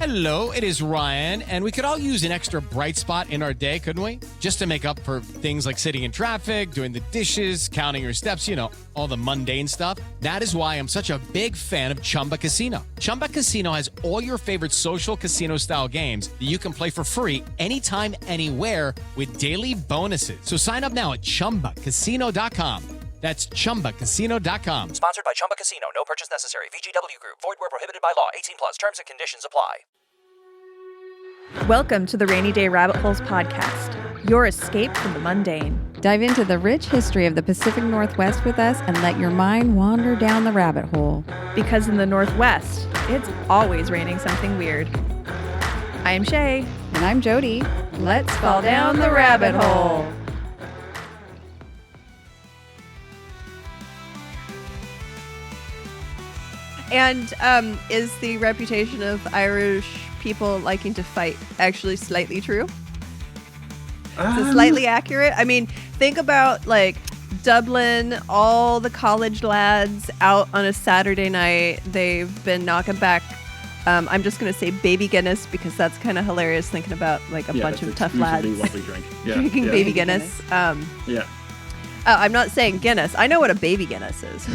Hello, it is Ryan, and we could all use an extra bright spot in our day, couldn't we? Just to make up for things like sitting in traffic, doing the dishes, counting your steps, you know, all the mundane stuff. That is why I'm such a big fan of Chumba Casino. Chumba Casino has all your favorite social casino-style games that you can play for free anytime, anywhere with daily bonuses. So sign up now at ChumbaCasino.com. That's ChumbaCasino.com. Sponsored by Chumba Casino. No purchase necessary. VGW Group. Void where prohibited by law. 18 plus. Terms and conditions apply. Welcome to the Rainy Day Rabbit Holes podcast, your escape from the mundane. Dive into the rich history of the Pacific Northwest with us and let your mind wander down the rabbit hole. Because in the Northwest, it's always raining something weird. I am Shea. And I'm Jody. Let's fall down the rabbit hole. And is the reputation of Irish people liking to fight actually slightly true? Is it slightly accurate? I mean, think about like Dublin, all the college lads out on a Saturday night. They've been knocking back, I'm just going to say baby Guinness because that's kind of hilarious thinking about like a bunch of tough lads what we drink. drinking baby Guinness. I'm not saying Guinness. I know what a baby Guinness is.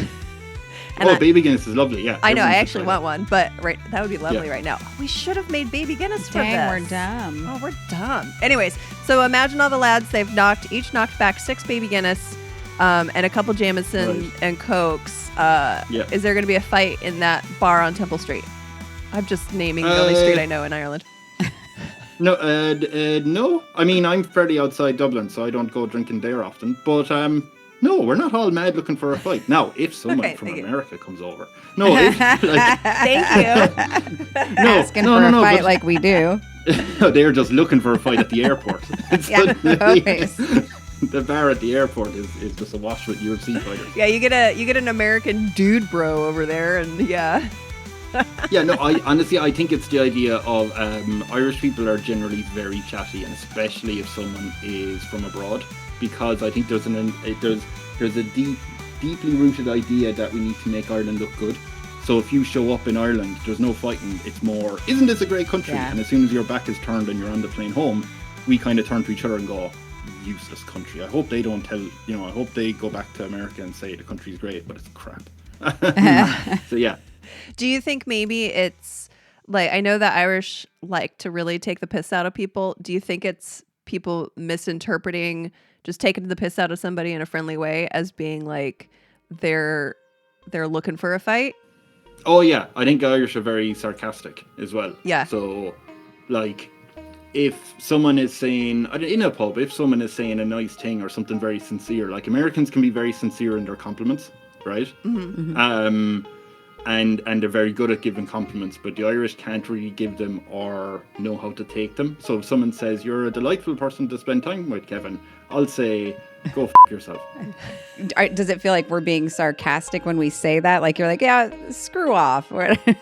Baby Guinness is lovely, yeah. I know, I actually want one, but that would be lovely right now. We should have made baby Guinness for this. Dang, we're dumb. Oh, we're dumb. Anyways, so imagine all the lads, they've each knocked back 6 baby Guinness and a couple Jameson and Cokes. Is there going to be a fight in that bar on Temple Street? I'm just naming the only street I know in Ireland. No. I mean, I'm fairly outside Dublin, so I don't go drinking there often, but... No, we're not all mad looking for a fight. Now, if someone from America comes over. No, thank you. Asking for a fight like we do. They're just looking for a fight at the airport. The bar at the airport is just awash with UFC fighters. Yeah, you get an American dude bro over there, and yeah. I think it's the idea of Irish people are generally very chatty, and especially if someone is from abroad. Because I think there's a deeply rooted idea that we need to make Ireland look good. So if you show up in Ireland, there's no fighting. It's more, isn't this a great country? Yeah. And as soon as your back is turned and you're on the plane home, we kind of turn to each other and go, useless country. I hope they don't I hope they go back to America and say the country's great, but it's crap. So yeah. Do you think maybe it's like, I know that Irish like to really take the piss out of people. Do you think it's people misinterpreting, just taking the piss out of somebody in a friendly way as being like they're looking for a fight? Oh yeah, I think Irish are very sarcastic as well. Yeah. So like if someone is saying in a pub, if someone is saying a nice thing or something very sincere, like Americans can be very sincere in their compliments, right? Mm-hmm. And they're very good at giving compliments, but the Irish can't really give them or know how to take them. So if someone says, you're a delightful person to spend time with, Kevin, I'll say, go f*** yourself. Does it feel like we're being sarcastic when we say that? Like you're like, yeah, screw off. I think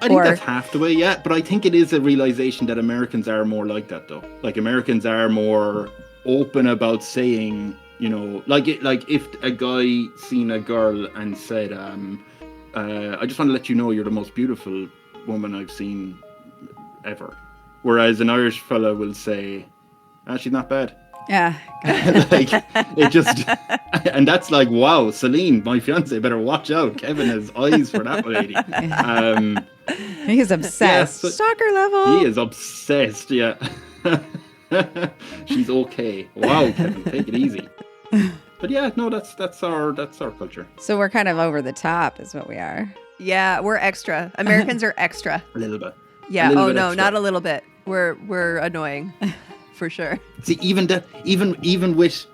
that's half the way, yeah. But I think it is a realization that Americans are more like that, though. Like Americans are more open about saying, like if a guy seen a girl and said, I just want to let you know you're the most beautiful woman I've seen ever. Whereas an Irish fella will say, she's not bad. Yeah. Like, it just, and that's like, wow, Celine, my fiance, better watch out. Kevin has eyes for that lady. He's obsessed. Yeah, stalker level. He is obsessed, yeah. She's okay. Wow, Kevin, take it easy. But yeah, no, that's our culture. So we're kind of over the top is what we are. Yeah, we're extra. Americans are extra. A little bit. Yeah, oh no, extra. Not a little bit. We're annoying. For sure. See, even with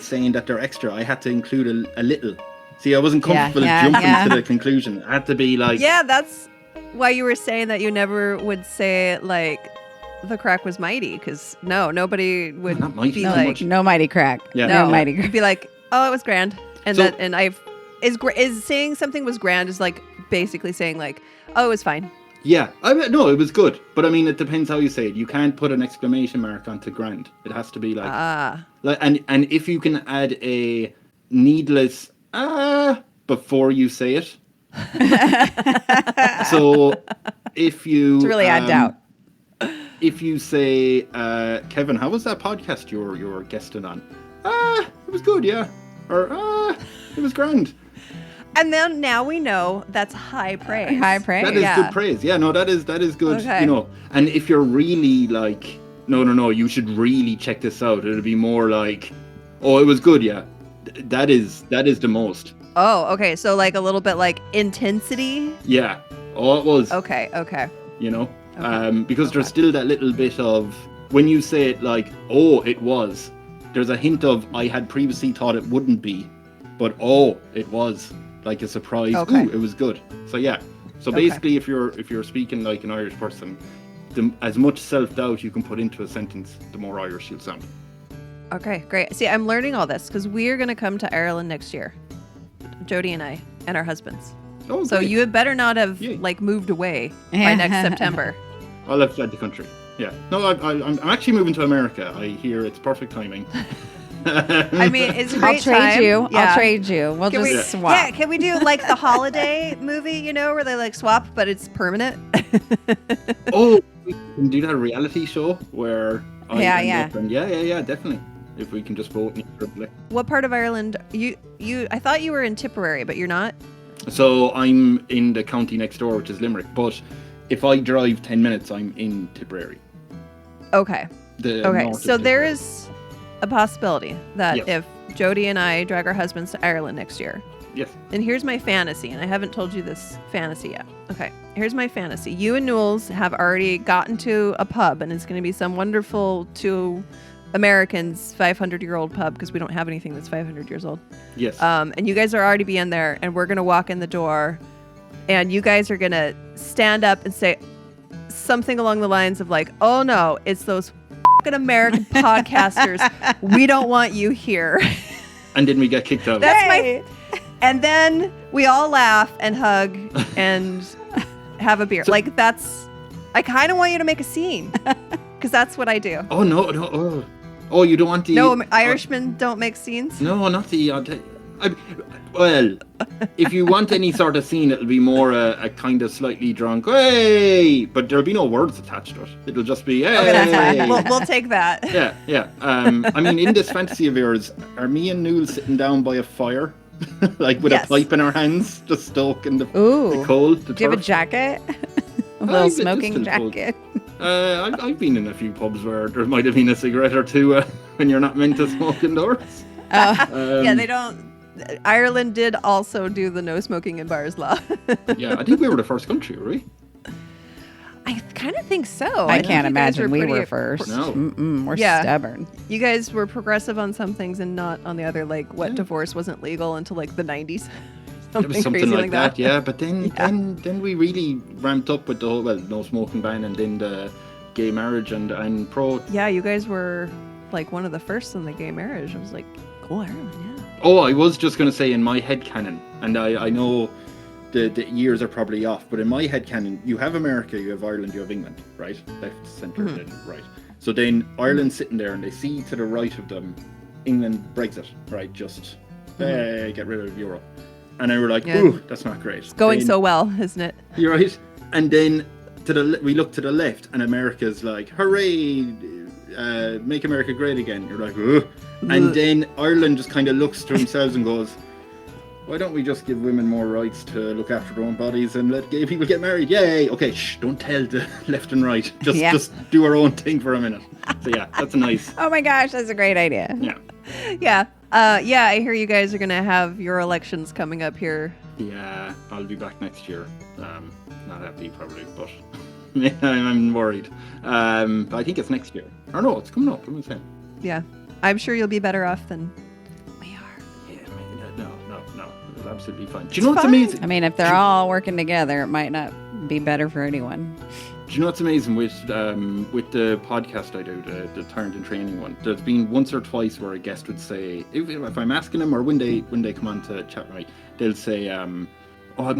saying that they're extra, I had to include a little. See, I wasn't comfortable jumping to the conclusion. I had to be like... Yeah, that's why you were saying that you never would say, like, the crack was mighty, because nobody would be like... No mighty crack. Yeah. No mighty crack. You'd be like, oh, it was grand. And is saying something was grand is like basically saying like, oh, it was fine. Yeah, no, it was good. But I mean, it depends how you say it. You can't put an exclamation mark onto grand. It has to be like, and if you can add a needless before you say it, So if you To really add doubt. if you say, Kevin, how was that podcast you were guesting on? It was good, yeah. Or it was grand. And then now we know that's high praise. High praise. That is Yeah. good praise. Yeah, no, that is good. Okay. You know, and if you're really like, no, you should really check this out. It'll be more like, oh, it was good, yeah. That is the most. Oh, okay. So like a little bit like intensity. Yeah. Oh, it was. Okay. You know, Okay. because there's still that little bit of when you say it like, oh, it was. There's a hint of I had previously thought it wouldn't be, but oh, it was. Like a surprise. Okay. Ooh, it was good. So yeah. So Okay. basically, if you're speaking like an Irish person, as much self-doubt you can put into a sentence, the more Irish you'll sound. Okay, great. See, I'm learning all this because we are going to come to Ireland next year. Jody and I and our husbands. Oh, So great. you had better not have Yay. like moved away by next September. I'll have fled the country. Yeah. No, I'm actually moving to America. I hear it's perfect timing. I mean, it's a I'll great trade time. you. Yeah. I'll trade you. We'll Can just we, swap. Yeah, can we do like the holiday movie, you know, where they like swap, but it's permanent? Oh, we can do that reality show where I Yeah, end yeah. up and yeah, definitely. If we can just vote. What part of Ireland? You? I thought you were in Tipperary, but you're not. So I'm in the county next door, which is Limerick. But if I drive 10 minutes, I'm in Tipperary. Okay. The Okay. north of So there Tipperary. is a possibility that Yes. if Jody and I drag our husbands to Ireland next year, Yes. and here's my fantasy, and I haven't told you this fantasy yet. Okay, here's my fantasy. You and Newells have already gotten to a pub, and it's going to be some wonderful to Americans 500-year-old pub because we don't have anything that's 500 years old. Yes. And you guys are already be in there, and we're going to walk in the door, and you guys are going to stand up and say something along the lines of like, oh no, it's those fucking American podcasters. We don't want you here. And then we get kicked out. That's my. And then we all laugh and hug and have a beer. So- like that's. I kind of want you to make a scene because that's what I do. Oh no! Oh, you don't want the No, Irishmen don't make scenes. No, not the. Well, if you want any sort of scene, it'll be more a kind of slightly drunk, hey, but there'll be no words attached to it. It'll just be, hey. Okay, that's fine. We'll take that. Yeah. I mean, in this fantasy of yours, are me and Newell sitting down by a fire, like with Yes. a pipe in our hands, just stoking the Ooh. coal? The Do you have a turf? jacket? A I little think it's smoking still cold. jacket. I've been in a few pubs where there might have been a cigarette or two when you're not meant to smoke indoors. Yeah, they don't. Ireland did also do the no smoking in bars law. Yeah, I think we were the first country, were we? I kind of think so. I think can't you guys imagine we pretty- were first. No. We're Yeah. stubborn. You guys were progressive on some things and not on the other. Like, what divorce wasn't legal until like the 90s. It was something crazy like that, yeah. But then we really ramped up with the whole, well, no smoking ban and then the gay marriage and pro. Yeah, you guys were like one of the first in the gay marriage. I was like, cool, Ireland, yeah. Oh, I was just going to say in my head canon, and I know the years are probably off, but in my head canon, you have America, you have Ireland, you have England, right? Left, centre, then right. So then Ireland's sitting there and they see to the right of them, England Brexit, right? Just get rid of Europe. And they were like, Yeah. ooh, that's not great. It's going Then- so well, isn't it? You're right. And then we look to the left, and America's like, hooray, make America great again. You're like, ugh. And then Ireland just kind of looks to themselves and goes, why don't we just give women more rights to look after their own bodies and let gay people get married? Yay! Okay, shh, don't tell the left and right. Just do our own thing for a minute. So yeah, that's a nice. Oh my gosh, that's a great idea. Yeah. Yeah. Yeah, I hear you guys are going to have your elections coming up here. Yeah, I'll be back next year. Not happy probably, but I'm worried. But I think it's next year. Or no, it's coming up. I'm saying. Yeah. I'm sure you'll be better off than we are. Yeah, no. It's absolutely fine. Do you know what's fine. amazing? I mean, if they're all working together, it might not be better for anyone. Do you know what's amazing with the podcast I do, the Tyrant In Training one? There's been once or twice where a guest would say, if I'm asking them or when they come on to chat with me, they'll say, I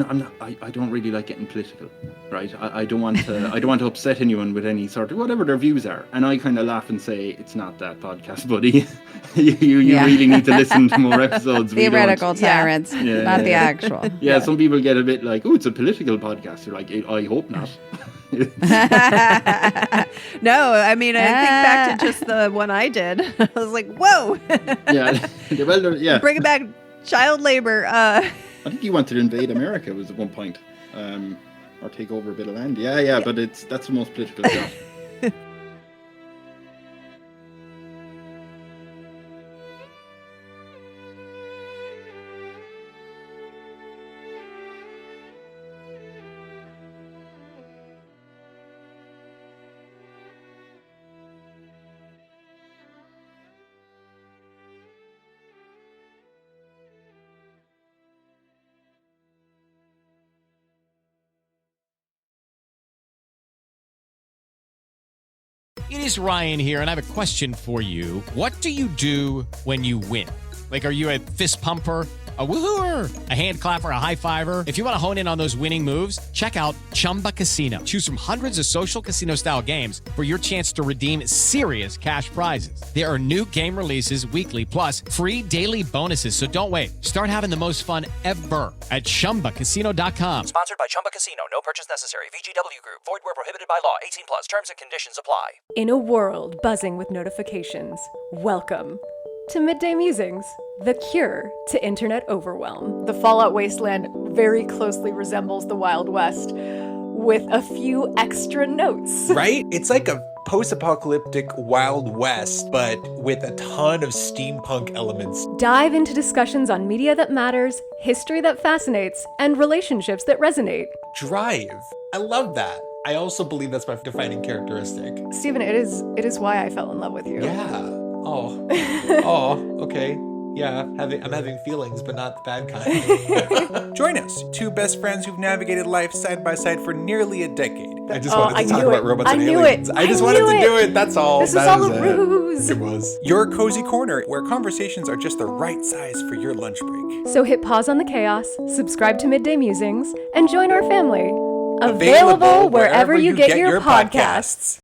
don't really like getting political, right? I don't want to upset anyone with any sort of whatever their views are. And I kind of laugh and say, it's not that podcast, buddy. you really need to listen to more episodes. Theoretical tyrants, not the actual. Yeah, some people get a bit like, oh, it's a political podcast. You're like, I hope not. No, I mean, I think back to just the one I did. I was like, whoa. Yeah. Bring it back, child labor. I think he wanted to invade America was at one point, or take over a bit of land. Yeah, but that's the most political stuff. It is Ryan here, and I have a question for you. What do you do when you win? Like, are you a fist pumper, a woo-hooer, a hand clapper, a high-fiver? If you want to hone in on those winning moves, check out Chumba Casino. Choose from hundreds of social casino-style games for your chance to redeem serious cash prizes. There are new game releases weekly, plus free daily bonuses. So don't wait. Start having the most fun ever at ChumbaCasino.com. Sponsored by Chumba Casino. No purchase necessary. VGW Group. Void where prohibited by law. 18 plus. Terms and conditions apply. In a world buzzing with notifications, welcome to Midday Musings, the cure to internet overwhelm. The Fallout Wasteland very closely resembles the Wild West, with a few extra notes. Right? It's like a post-apocalyptic Wild West, but with a ton of steampunk elements. Dive into discussions on media that matters, history that fascinates, and relationships that resonate. Drive. I love that. I also believe that's my defining characteristic. Stephen, it is why I fell in love with you. Yeah. Oh, okay. Yeah, I'm having feelings, but not the bad kind. Join us, two best friends who've navigated life side by side for nearly a decade. I just wanted to talk about robots and aliens. I just wanted to do it. That's all. This was all a ruse. It was. Your cozy corner, where conversations are just the right size for your lunch break. So hit pause on the chaos, subscribe to Midday Musings, and join our family. Available wherever you get your podcasts.